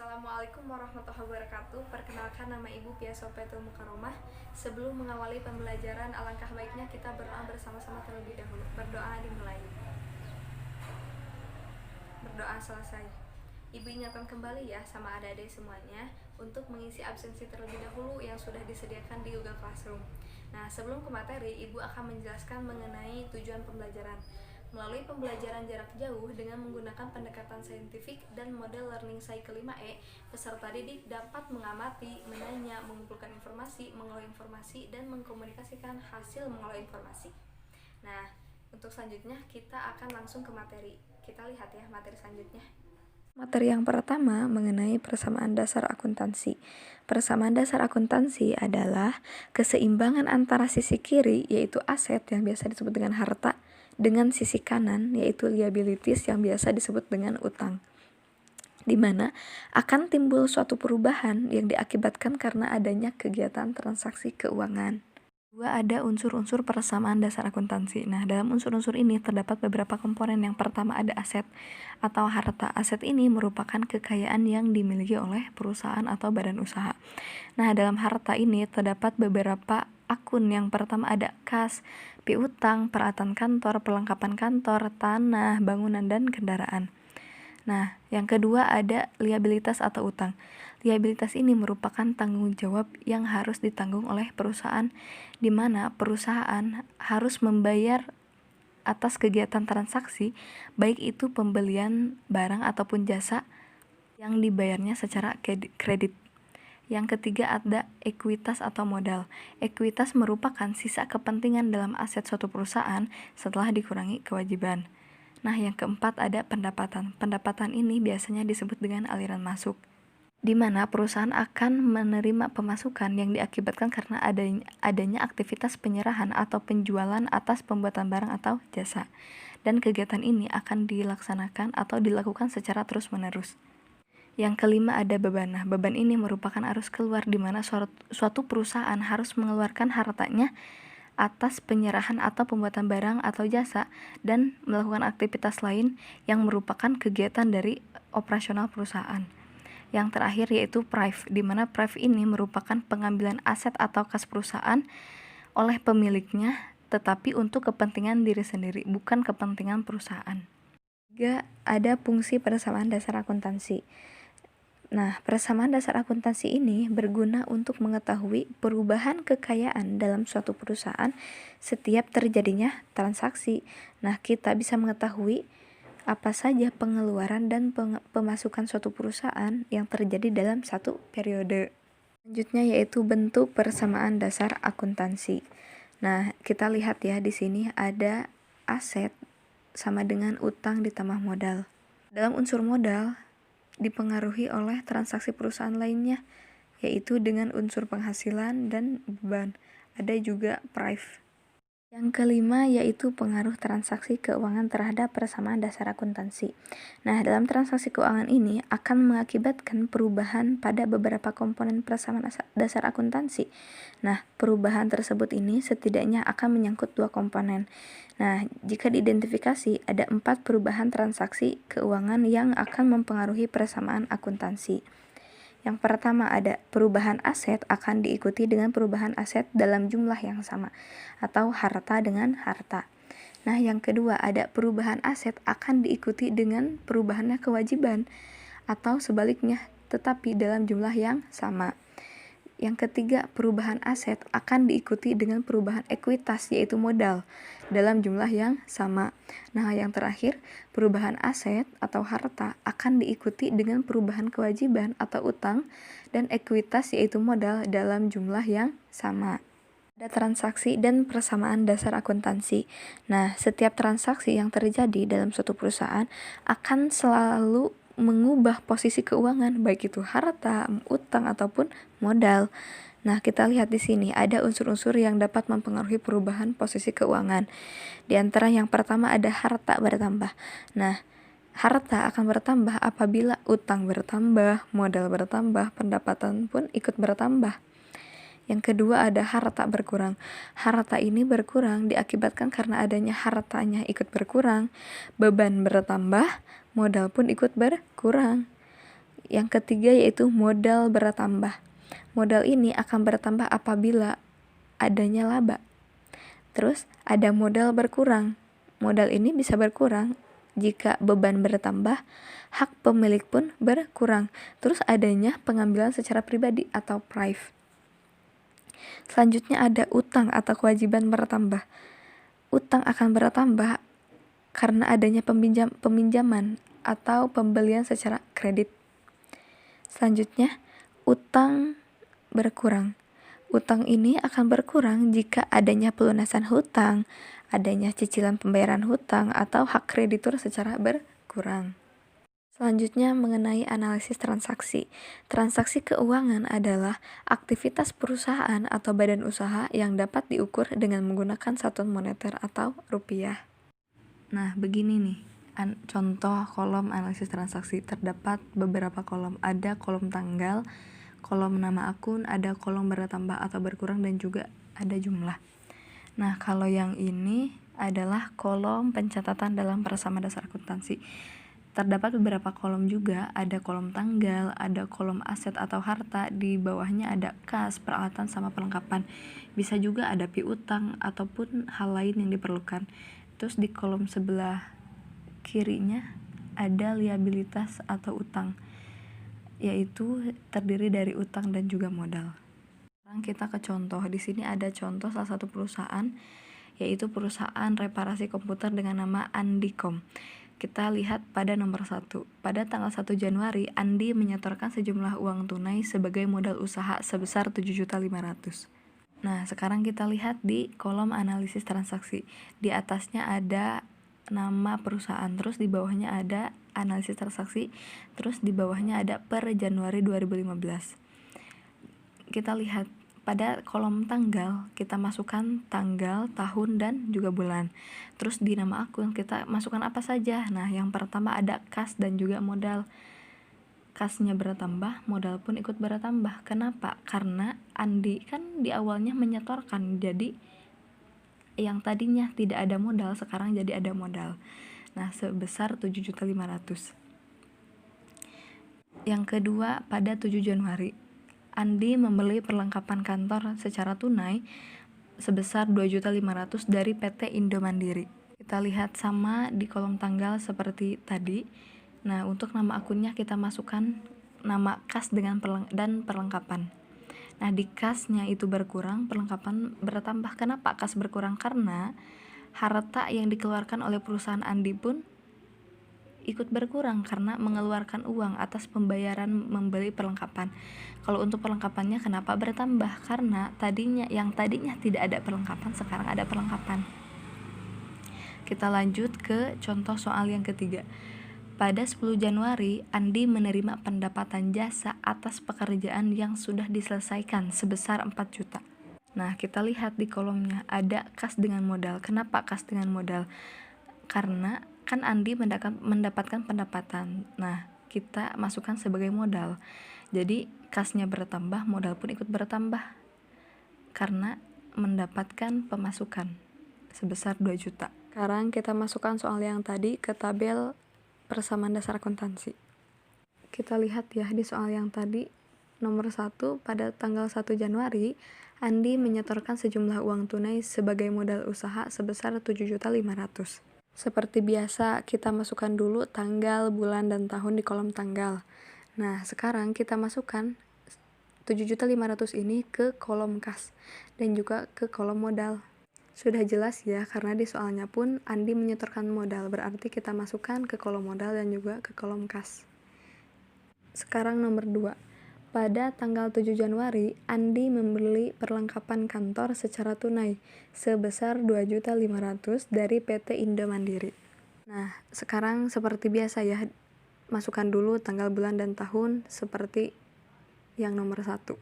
Assalamualaikum warahmatullahi wabarakatuh. Perkenalkan, nama Ibu Pia Sopetul Mukaromah. Sebelum mengawali pembelajaran, alangkah baiknya kita berdoa bersama-sama terlebih dahulu. Berdoa dimulai. Berdoa selesai. Ibu ingatkan kembali ya sama adik-adik semuanya untuk mengisi absensi terlebih dahulu yang sudah disediakan di Google Classroom. Nah, sebelum ke materi, Ibu akan menjelaskan mengenai tujuan pembelajaran. Melalui pembelajaran jarak jauh dengan menggunakan pendekatan saintifik dan model learning cycle 5E, peserta didik dapat mengamati, menanya, mengumpulkan informasi, mengolah informasi, dan mengkomunikasikan hasil mengolah informasi. Nah, untuk selanjutnya kita akan langsung ke materi. Kita lihat ya materi selanjutnya. Materi yang pertama mengenai persamaan dasar akuntansi. Persamaan dasar akuntansi adalah keseimbangan antara sisi kiri, yaitu aset yang biasa disebut dengan harta, dengan sisi kanan, yaitu liabilities yang biasa disebut dengan utang, di mana akan timbul suatu perubahan yang diakibatkan karena adanya kegiatan transaksi keuangan. Dua, ada unsur-unsur persamaan dasar akuntansi. Nah, dalam unsur-unsur ini terdapat beberapa komponen. Yang pertama ada aset atau harta. Aset ini merupakan kekayaan yang dimiliki oleh perusahaan atau badan usaha. Nah, dalam harta ini terdapat beberapa akun. Yang pertama ada kas, piutang, peralatan kantor, perlengkapan kantor, tanah, bangunan, dan kendaraan. Nah, yang kedua ada liabilitas atau utang. Liabilitas ini merupakan tanggung jawab yang harus ditanggung oleh perusahaan, di mana perusahaan harus membayar atas kegiatan transaksi, baik itu pembelian barang ataupun jasa yang dibayarnya secara kredit. Yang ketiga ada ekuitas atau modal. Ekuitas merupakan sisa kepentingan dalam aset suatu perusahaan setelah dikurangi kewajiban. Nah, yang keempat ada pendapatan. Pendapatan ini biasanya disebut dengan aliran masuk, di mana perusahaan akan menerima pemasukan yang diakibatkan karena adanya aktivitas penyerahan atau penjualan atas pembuatan barang atau jasa. Dan kegiatan ini akan dilaksanakan atau dilakukan secara terus-menerus. Yang kelima ada beban. Nah, beban ini merupakan arus keluar di mana suatu perusahaan harus mengeluarkan hartanya atas penyerahan atau pembuatan barang atau jasa dan melakukan aktivitas lain yang merupakan kegiatan dari operasional perusahaan. Yang terakhir yaitu prive, di mana prive ini merupakan pengambilan aset atau kas perusahaan oleh pemiliknya, tetapi untuk kepentingan diri sendiri, bukan kepentingan perusahaan. Tiga, ada fungsi persamaan dasar akuntansi. Nah, persamaan dasar akuntansi ini berguna untuk mengetahui perubahan kekayaan dalam suatu perusahaan setiap terjadinya transaksi. Nah, kita bisa mengetahui apa saja pengeluaran dan pemasukan suatu perusahaan yang terjadi dalam satu periode. Selanjutnya yaitu bentuk persamaan dasar akuntansi. Nah, kita lihat ya di sini ada aset sama dengan utang ditambah modal. Dalam unsur modal dipengaruhi oleh transaksi perusahaan lainnya, yaitu dengan unsur penghasilan dan beban. Ada juga prive. Yang kelima yaitu pengaruh transaksi keuangan terhadap persamaan dasar akuntansi. Nah, dalam transaksi keuangan ini akan mengakibatkan perubahan pada beberapa komponen persamaan dasar akuntansi. Nah, perubahan tersebut ini setidaknya akan menyangkut dua komponen. Nah, jika diidentifikasi ada 4 perubahan transaksi keuangan yang akan mempengaruhi persamaan akuntansi. Yang pertama ada perubahan aset akan diikuti dengan perubahan aset dalam jumlah yang sama atau harta dengan harta. Nah, yang kedua ada perubahan aset akan diikuti dengan perubahannya kewajiban atau sebaliknya tetapi dalam jumlah yang sama. Yang ketiga, perubahan aset akan diikuti dengan perubahan ekuitas yaitu modal dalam jumlah yang sama. Nah, yang terakhir, perubahan aset atau harta akan diikuti dengan perubahan kewajiban atau utang dan ekuitas yaitu modal dalam jumlah yang sama. Ada transaksi dan persamaan dasar akuntansi. Nah, setiap transaksi yang terjadi dalam suatu perusahaan akan selalu mengubah posisi keuangan, baik itu harta, utang ataupun modal. Nah, kita lihat di sini ada unsur-unsur yang dapat mempengaruhi perubahan posisi keuangan. Di antara yang pertama ada harta bertambah. Nah, harta akan bertambah apabila utang bertambah, modal bertambah, pendapatan pun ikut bertambah. Yang kedua ada harta berkurang. Harta ini berkurang diakibatkan karena adanya hartanya ikut berkurang, beban bertambah, modal pun ikut berkurang. Yang ketiga yaitu modal bertambah. Modal ini akan bertambah apabila adanya laba. Terus ada modal berkurang. Modal ini bisa berkurang jika beban bertambah, hak pemilik pun berkurang. Terus adanya pengambilan secara pribadi atau prive. Selanjutnya ada utang atau kewajiban bertambah. Utang akan bertambah karena adanya peminjaman atau pembelian secara kredit. Selanjutnya, utang berkurang. Utang ini akan berkurang jika adanya pelunasan hutang, adanya cicilan pembayaran hutang, atau hak kreditur secara berkurang. Selanjutnya mengenai analisis transaksi. Transaksi keuangan adalah aktivitas perusahaan atau badan usaha yang dapat diukur dengan menggunakan satuan moneter atau rupiah. Nah, begini nih. Contoh kolom analisis transaksi. Terdapat beberapa kolom. Ada kolom tanggal, kolom nama akun, ada kolom bertambah atau berkurang, dan juga ada jumlah. Nah, kalau yang ini adalah kolom pencatatan dalam persamaan dasar akuntansi. Terdapat beberapa kolom juga, ada kolom tanggal, ada kolom aset atau harta, di bawahnya ada kas, peralatan, sama perlengkapan. Bisa juga ada piutang ataupun hal lain yang diperlukan. Terus di kolom sebelah kirinya ada liabilitas atau utang, yaitu terdiri dari utang dan juga modal. Sekarang kita ke contoh. Di sini ada contoh salah satu perusahaan, yaitu perusahaan reparasi komputer dengan nama Andicom. Kita lihat pada nomor 1. Pada tanggal 1 Januari, Andi menyetorkan sejumlah uang tunai sebagai modal usaha sebesar 7.500.000. Nah, sekarang kita lihat di kolom analisis transaksi. Di atasnya ada nama perusahaan, terus di bawahnya ada analisis transaksi, terus di bawahnya ada per Januari 2015. Kita lihat pada kolom tanggal, kita masukkan tanggal, tahun, dan juga bulan. Terus di nama akun kita masukkan apa saja. Nah, yang pertama ada kas dan juga modal. Kasnya bertambah, modal pun ikut bertambah. Kenapa? Karena Andi kan di awalnya menyetorkan, jadi yang tadinya tidak ada modal sekarang jadi ada modal. Nah, sebesar 7.500.000. Yang kedua, pada 7 Januari, Andi membeli perlengkapan kantor secara tunai sebesar 2.500.000 dari PT Indo Mandiri. Kita lihat sama di kolom tanggal seperti tadi. Nah, untuk nama akunnya kita masukkan nama kas dengan perlengkapan. Nah, di kasnya itu berkurang, perlengkapan bertambah. Kenapa kas berkurang? Karena harta yang dikeluarkan oleh perusahaan Andi pun ikut berkurang karena mengeluarkan uang atas pembayaran membeli perlengkapan. Kalau untuk perlengkapannya kenapa bertambah? Karena yang tadinya tidak ada perlengkapan, sekarang ada perlengkapan. Kita lanjut ke contoh soal yang ketiga. Pada 10 Januari, Andi menerima pendapatan jasa atas pekerjaan yang sudah diselesaikan sebesar 4 juta. Nah, kita lihat di kolomnya ada kas dengan modal. Kenapa kas dengan modal? Karena kan Andi mendapatkan pendapatan. Nah, kita masukkan sebagai modal. Jadi kasnya bertambah, modal pun ikut bertambah karena mendapatkan pemasukan sebesar 2 juta. Sekarang kita masukkan soal yang tadi ke tabel persamaan dasar akuntansi. Kita lihat ya di soal yang tadi, nomor 1, pada tanggal 1 Januari, Andi menyetorkan sejumlah uang tunai sebagai modal usaha sebesar 7.500.000. Seperti biasa, kita masukkan dulu tanggal, bulan, dan tahun di kolom tanggal. Nah, sekarang kita masukkan 7.500.000 ini ke kolom kas dan juga ke kolom modal. Sudah jelas ya, karena di soalnya pun Andi menyetorkan modal, berarti kita masukkan ke kolom modal dan juga ke kolom kas. Sekarang nomor 2. Pada tanggal 7 Januari, Andi membeli perlengkapan kantor secara tunai sebesar 2.500.000 dari PT Indo Mandiri. Nah, sekarang seperti biasa ya, masukkan dulu tanggal, bulan, dan tahun seperti yang nomor 1.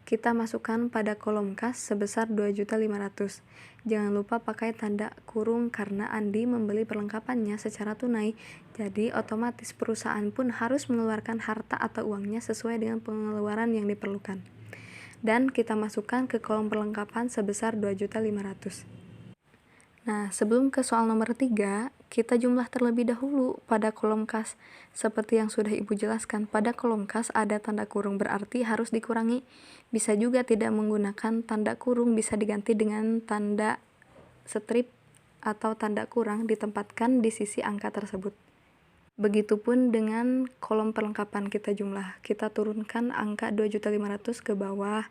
Kita masukkan pada kolom kas sebesar 2.500.000. Jangan lupa pakai tanda kurung karena Andi membeli perlengkapannya secara tunai, jadi otomatis perusahaan pun harus mengeluarkan harta atau uangnya sesuai dengan pengeluaran yang diperlukan. Dan kita masukkan ke kolom perlengkapan sebesar 2.500.000. Nah, sebelum ke soal nomor 3, kita jumlah terlebih dahulu pada kolom kas. Seperti yang sudah Ibu jelaskan, pada kolom kas ada tanda kurung, berarti harus dikurangi. Bisa juga tidak menggunakan tanda kurung, bisa diganti dengan tanda strip atau tanda kurang ditempatkan di sisi angka tersebut. Begitupun dengan kolom perlengkapan kita jumlah. Kita turunkan angka 2.500.000 ke bawah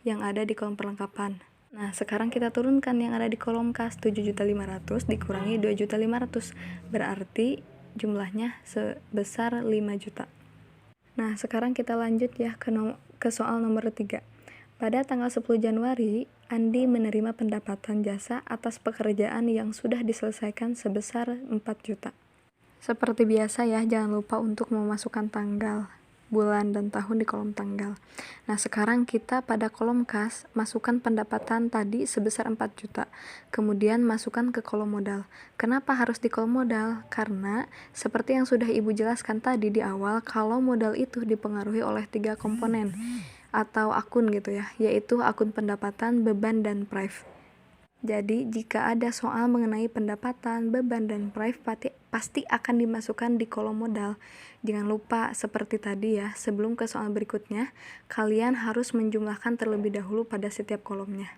yang ada di kolom perlengkapan. Nah, sekarang kita turunkan yang ada di kolom kas, 7.500.000 dikurangi 2.500.000, berarti jumlahnya sebesar 5 juta. Nah, sekarang kita lanjut ya ke soal nomor 3. Pada tanggal 10 Januari, Andi menerima pendapatan jasa atas pekerjaan yang sudah diselesaikan sebesar 4 juta. Seperti biasa ya, jangan lupa untuk memasukkan tanggal, bulan, dan tahun di kolom tanggal. Nah, sekarang kita pada kolom kas, masukkan pendapatan tadi sebesar 4 juta. Kemudian masukkan ke kolom modal. Kenapa harus di kolom modal? Karena seperti yang sudah Ibu jelaskan tadi di awal, kalau modal itu dipengaruhi oleh 3 komponen atau akun gitu ya, yaitu akun pendapatan, beban, dan prive. Jadi, jika ada soal mengenai pendapatan, beban, dan prive, pasti akan dimasukkan di kolom modal. Jangan lupa, seperti tadi ya, sebelum ke soal berikutnya, kalian harus menjumlahkan terlebih dahulu pada setiap kolomnya.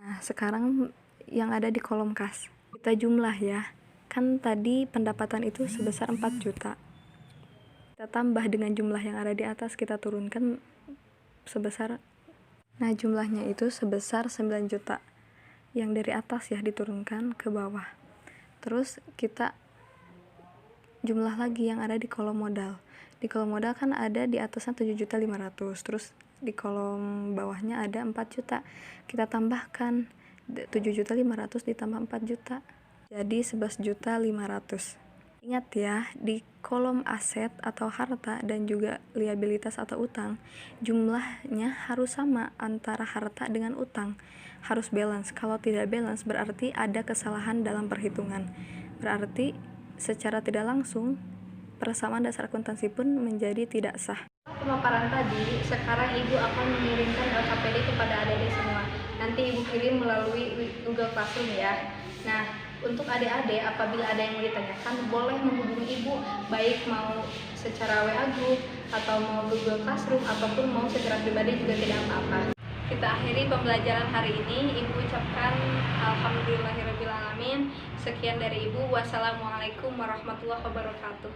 Nah, sekarang yang ada di kolom kas. Kita jumlah ya. Kan tadi pendapatan itu sebesar 4 juta. Kita tambah dengan jumlah yang ada di atas, kita turunkan sebesar. Nah, jumlahnya itu sebesar 9 juta. Yang dari atas ya diturunkan ke bawah. Terus kita jumlah lagi yang ada di kolom modal. Di kolom modal kan ada di atasnya 7.500.000, terus di kolom bawahnya ada 4 juta. Kita tambahkan 7.500.000 ditambah 4 juta. Jadi 11.500.000. Ingat ya, di kolom aset atau harta dan juga liabilitas atau utang, jumlahnya harus sama antara harta dengan utang. Harus balance. Kalau tidak balance berarti ada kesalahan dalam perhitungan. Berarti secara tidak langsung persamaan dasar akuntansi pun menjadi tidak sah. Pemaparan tadi, sekarang Ibu akan mengirimkan LKPD kepada adik-adik semua. Nanti Ibu kirim melalui Google Classroom ya. Nah, untuk adik-adik apabila ada yang mau ditanyakan, boleh menghubungi Ibu, baik mau secara WA group atau mau Google Classroom ataupun mau secara pribadi juga tidak apa-apa. Kita akhiri pembelajaran hari ini. Ibu ucapkan alhamdulillahirabbil alamin. Sekian dari Ibu. Wassalamualaikum warahmatullahi wabarakatuh.